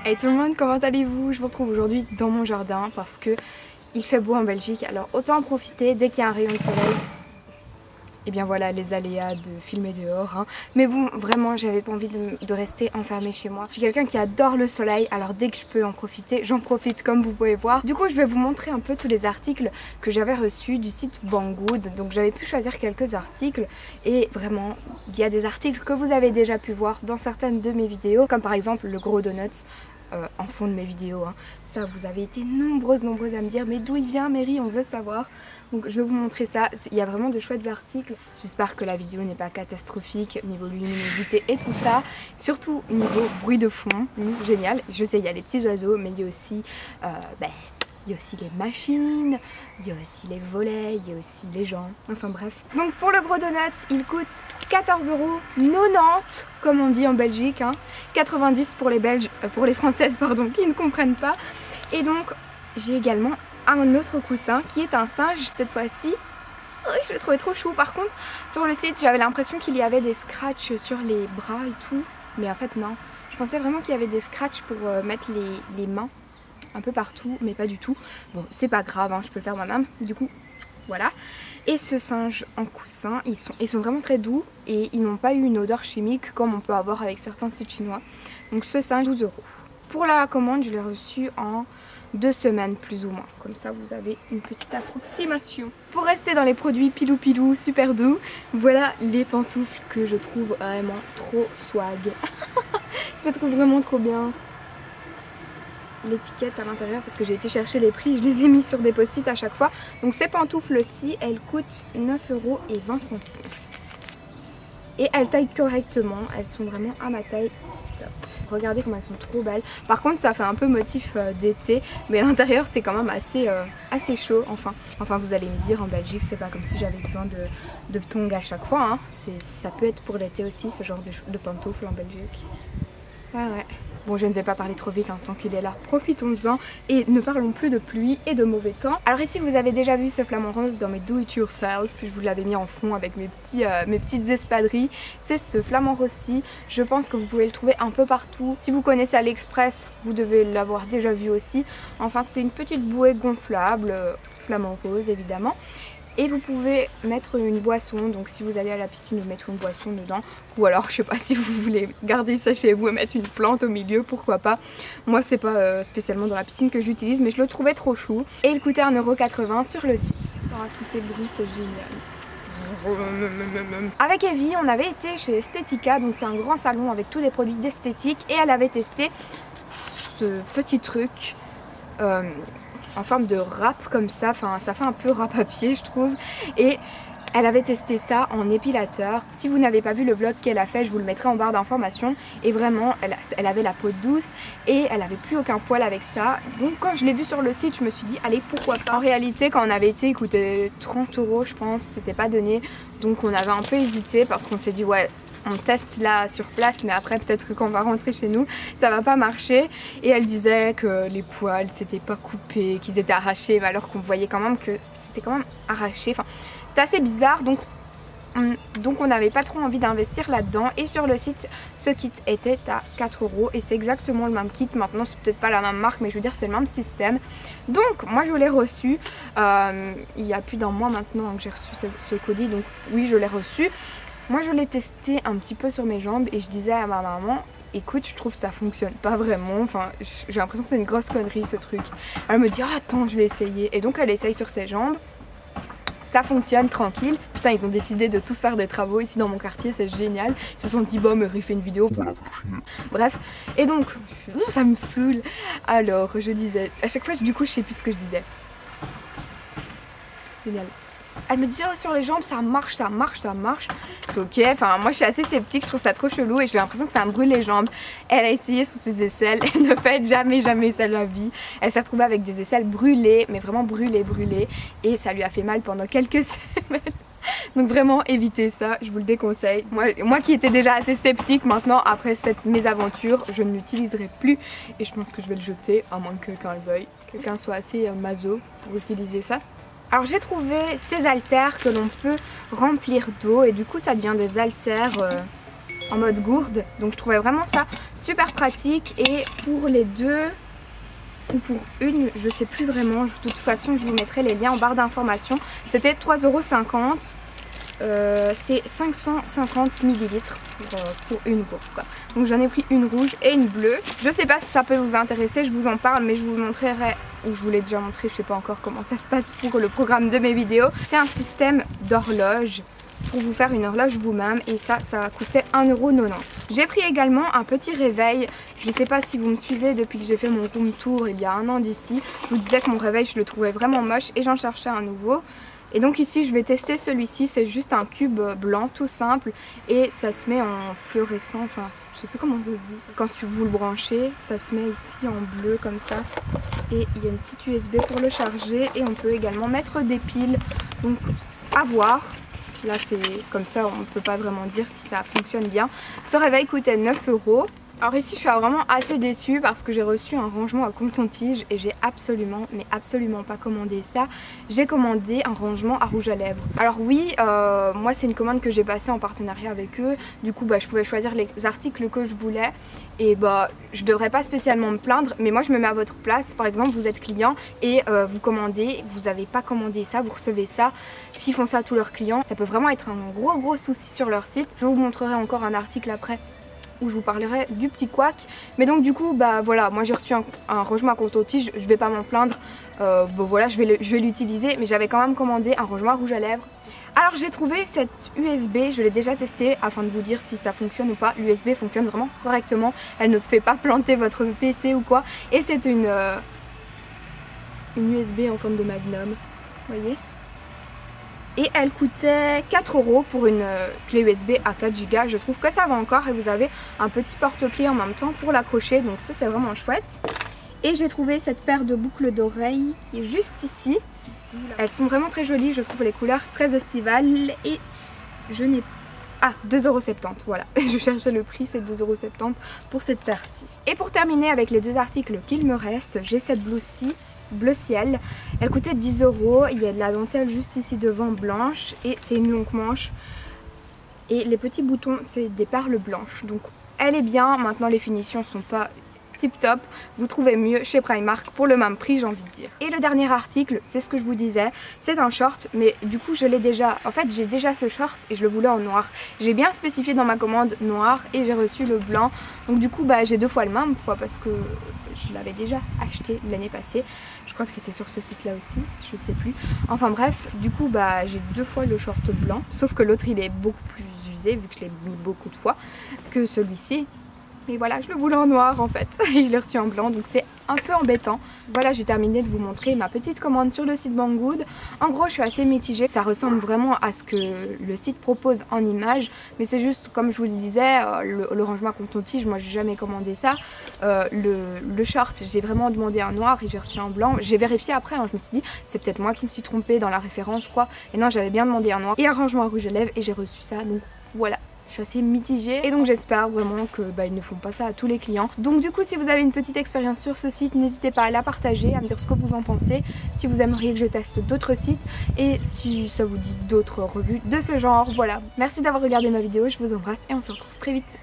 Hey tout le monde, comment allez-vous? Je vous retrouve aujourd'hui dans mon jardin parce que il fait beau en Belgique, alors autant en profiter dès qu'il y a un rayon de soleil. Et bien voilà les aléas de filmer dehors hein. Mais bon, vraiment j'avais pas envie de rester enfermée chez moi. Je suis quelqu'un qui adore le soleil, alors dès que je peux en profiter, j'en profite comme vous pouvez voir. Du coup je vais vous montrer un peu tous les articles que j'avais reçus du site Banggood. Donc j'avais pu choisir quelques articles et vraiment il y a des articles que vous avez déjà pu voir dans certaines de mes vidéos, comme par exemple le gros donuts. En fond de mes vidéos hein. Ça vous avez été nombreuses à me dire mais d'où il vient Mary, on veut savoir. Donc je vais vous montrer ça, il y a vraiment de chouettes articles. J'espère que la vidéo n'est pas catastrophique niveau luminosité et tout ça. Surtout niveau bruit de fond, génial. Je sais il y a les petits oiseaux mais il y a aussi il y a aussi les machines, il y a aussi les volets, il y a aussi les gens, enfin bref. Donc pour le gros donut, il coûte 14,90 € comme on dit en Belgique, hein. 90 pour les Belges, pour les Françaises pardon, qui ne comprennent pas. Et donc j'ai également un autre coussin qui est un singe cette fois-ci. Oui, je l'ai trouvé trop chou. Par contre sur le site j'avais l'impression qu'il y avait des scratchs sur les bras et tout, mais en fait non. Je pensais vraiment qu'il y avait des scratchs pour mettre les mains un peu partout, mais pas du tout. Bon, c'est pas grave, hein, je peux le faire moi-même. Du coup, voilà. Et ce singe en coussin, ils sont vraiment très doux et ils n'ont pas eu une odeur chimique comme on peut avoir avec certains sites chinois. Donc ce singe, 12 €. Pour la commande, je l'ai reçu en 2 semaines plus ou moins. Comme ça, vous avez une petite approximation. Pour rester dans les produits pilou super doux, voilà les pantoufles que je trouve vraiment trop swag. Je les trouve vraiment trop bien. L'étiquette à l'intérieur parce que j'ai été chercher les prix, je les ai mis sur des post-it à chaque fois. Donc ces pantoufles-ci, elles coûtent 9,20 € et elles taillent correctement, elles sont vraiment à ma taille. Top. Regardez comment elles sont trop belles. Par contre ça fait un peu motif d'été, mais à l'intérieur c'est quand même assez chaud. Enfin vous allez me dire en Belgique c'est pas comme si j'avais besoin de tongs à chaque fois hein. Ça peut être pour l'été aussi ce genre de pantoufles en Belgique. Ouais. Bon, je ne vais pas parler trop vite hein, tant qu'il est là, profitons-en et ne parlons plus de pluie et de mauvais temps. Alors ici vous avez déjà vu ce flamant rose dans mes do it yourself, je vous l'avais mis en fond avec mes petites espadrilles. C'est ce flamant rose-ci, je pense que vous pouvez le trouver un peu partout. Si vous connaissez AliExpress, vous devez l'avoir déjà vu aussi. Enfin c'est une petite bouée gonflable, flamant rose évidemment. Et vous pouvez mettre une boisson, donc si vous allez à la piscine vous mettez une boisson dedans. Ou alors je sais pas si vous voulez garder ça chez vous et mettre une plante au milieu, pourquoi pas. Moi c'est pas spécialement dans la piscine que j'utilise mais je le trouvais trop chou. Et il coûtait 1,80 € sur le site. Oh, tous ces bruits c'est génial. Avec Evie on avait été chez Estetica, donc c'est un grand salon avec tous des produits d'esthétique. Et elle avait testé ce petit truc en forme de râpe comme ça, enfin ça fait un peu râpe à pied je trouve. Et elle avait testé ça en épilateur. Si vous n'avez pas vu le vlog qu'elle a fait, je vous le mettrai en barre d'informations. Et vraiment elle avait la peau douce et elle avait plus aucun poil avec ça. Donc quand je l'ai vu sur le site je me suis dit allez pourquoi pas. En réalité quand on avait été il coûtait 30 € je pense, c'était pas donné. Donc on avait un peu hésité parce qu'on s'est dit ouais on teste là sur place mais après peut-être que quand on va rentrer chez nous ça va pas marcher. Et elle disait que les poils c'était pas coupés, qu'ils étaient arrachés, mais alors qu'on voyait quand même que c'était quand même arraché. Enfin c'était assez bizarre donc on n'avait pas trop envie d'investir là-dedans. Et sur le site ce kit était à 4 € et c'est exactement le même kit. Maintenant c'est peut-être pas la même marque mais je veux dire c'est le même système. Donc moi je l'ai reçu il y a plus d'un mois maintenant que j'ai reçu ce colis. Donc oui je l'ai reçu. Moi je l'ai testé un petit peu sur mes jambes et je disais à ma maman écoute je trouve que ça fonctionne pas vraiment, enfin j'ai l'impression que c'est une grosse connerie ce truc. Elle me dit ah, attends je vais essayer et donc elle essaye sur ses jambes. Ça fonctionne tranquille. Putain ils ont décidé de tous faire des travaux ici dans mon quartier, c'est génial. Ils se sont dit bon mais fait une vidéo pour la faire. Bref et donc ça me saoule. Alors je disais à chaque fois du coup je sais plus ce que je disais. Génial. Elle me dit oh sur les jambes ça marche. Je fais ok, enfin moi je suis assez sceptique, je trouve ça trop chelou et j'ai l'impression que ça me brûle les jambes. Elle a essayé sous ses aisselles, elle ne fait jamais ça de la vie. Elle s'est retrouvée avec des aisselles brûlées, mais vraiment brûlées et ça lui a fait mal pendant quelques semaines. Donc vraiment évitez ça, je vous le déconseille. Moi qui étais déjà assez sceptique, maintenant après cette mésaventure je ne l'utiliserai plus et je pense que je vais le jeter à moins que quelqu'un le veuille. Quelqu'un soit assez maso pour utiliser ça. Alors j'ai trouvé ces haltères que l'on peut remplir d'eau et du coup ça devient des haltères en mode gourde. Donc je trouvais vraiment ça super pratique. Et pour les deux ou pour une, je sais plus vraiment, de toute façon je vous mettrai les liens en barre d'informations. C'était 3,50 €. C'est 550 ml pour une course quoi. Donc j'en ai pris une rouge et une bleue. Je sais pas si ça peut vous intéresser, je vous en parle, mais je vous montrerai, ou je vous l'ai déjà montré, je sais pas encore comment ça se passe pour le programme de mes vidéos. C'est un système d'horloge pour vous faire une horloge vous-même, et ça coûtait 1,90 €. J'ai pris également un petit réveil. Je sais pas si vous me suivez depuis que j'ai fait mon room tour il y a 1 an d'ici. Je vous disais que mon réveil je le trouvais vraiment moche et j'en cherchais un nouveau. Et donc ici je vais tester celui-ci, c'est juste un cube blanc tout simple et ça se met en fluorescent, enfin je sais plus comment ça se dit. Quand vous le branchez, ça se met ici en bleu comme ça et il y a une petite USB pour le charger et on peut également mettre des piles, donc à voir. Là c'est comme ça, on ne peut pas vraiment dire si ça fonctionne bien. Ce réveil coûtait 9 €. Alors ici je suis vraiment assez déçue parce que j'ai reçu un rangement à coton-tige et j'ai absolument mais absolument pas commandé ça. J'ai commandé un rangement à rouge à lèvres. Alors oui, moi c'est une commande que j'ai passée en partenariat avec eux. Du coup je pouvais choisir les articles que je voulais et je devrais pas spécialement me plaindre, mais moi je me mets à votre place. Par exemple vous êtes client et vous commandez, vous n'avez pas commandé ça, vous recevez ça. S'ils font ça à tous leurs clients, ça peut vraiment être un gros souci sur leur site. Je vous montrerai encore un article après où je vous parlerai du petit couac. Mais donc du coup voilà, moi j'ai reçu un rangement à coton-tige, je vais pas m'en plaindre. Voilà, je vais l'utiliser, mais j'avais quand même commandé un rangement à rouge à lèvres. Alors j'ai trouvé cette USB, je l'ai déjà testée afin de vous dire si ça fonctionne ou pas. L'USB fonctionne vraiment correctement, elle ne fait pas planter votre PC ou quoi. Et c'est une USB en forme de magnum, vous voyez. Et elle coûtait 4 € pour une clé USB à 4 Go. Je trouve que ça va encore et vous avez un petit porte-clés en même temps pour l'accrocher. Donc ça c'est vraiment chouette. Et j'ai trouvé cette paire de boucles d'oreilles qui est juste ici. Elles sont vraiment très jolies, je trouve les couleurs très estivales. Et je n'ai... Ah, 2,70 €, voilà. Je cherchais le prix, c'est 2,70 € pour cette paire-ci. Et pour terminer avec les deux articles qu'il me reste, j'ai cette blouse-ci, bleu ciel. Elle coûtait 10 €. Il y a de la dentelle juste ici devant blanche et c'est une longue manche. Et les petits boutons, c'est des perles blanches. Donc elle est bien. Maintenant les finitions sont pas tip top, vous trouvez mieux chez Primark pour le même prix, j'ai envie de dire. Et le dernier article, c'est ce que je vous disais, c'est un short, mais du coup je l'ai déjà, en fait j'ai déjà ce short et je le voulais en noir. J'ai bien spécifié dans ma commande noir et j'ai reçu le blanc, donc du coup j'ai 2 fois le même, quoi, parce que je l'avais déjà acheté l'année passée. Je crois que c'était sur ce site là aussi, je sais plus. Enfin bref, du coup j'ai 2 fois le short blanc, sauf que l'autre il est beaucoup plus usé vu que je l'ai mis beaucoup de fois que celui-ci. Mais voilà, je le voulais en noir en fait et je l'ai reçu en blanc, donc c'est un peu embêtant. Voilà, j'ai terminé de vous montrer ma petite commande sur le site Banggood. En gros je suis assez mitigée, ça ressemble vraiment à ce que le site propose en image, mais c'est juste comme je vous le disais, le rangement à coton-tige, moi j'ai jamais commandé ça. Le short, j'ai vraiment demandé un noir et j'ai reçu un blanc. J'ai vérifié après, je me suis dit c'est peut-être moi qui me suis trompée dans la référence quoi, et non, j'avais bien demandé un noir et un rangement à rouge à lèvres et j'ai reçu ça, donc voilà. Je suis assez mitigée et donc j'espère vraiment que ils ne font pas ça à tous les clients. Donc du coup si vous avez une petite expérience sur ce site, n'hésitez pas à la partager, à me dire ce que vous en pensez, si vous aimeriez que je teste d'autres sites et si ça vous dit d'autres revues de ce genre. Voilà, merci d'avoir regardé ma vidéo, je vous embrasse et on se retrouve très vite.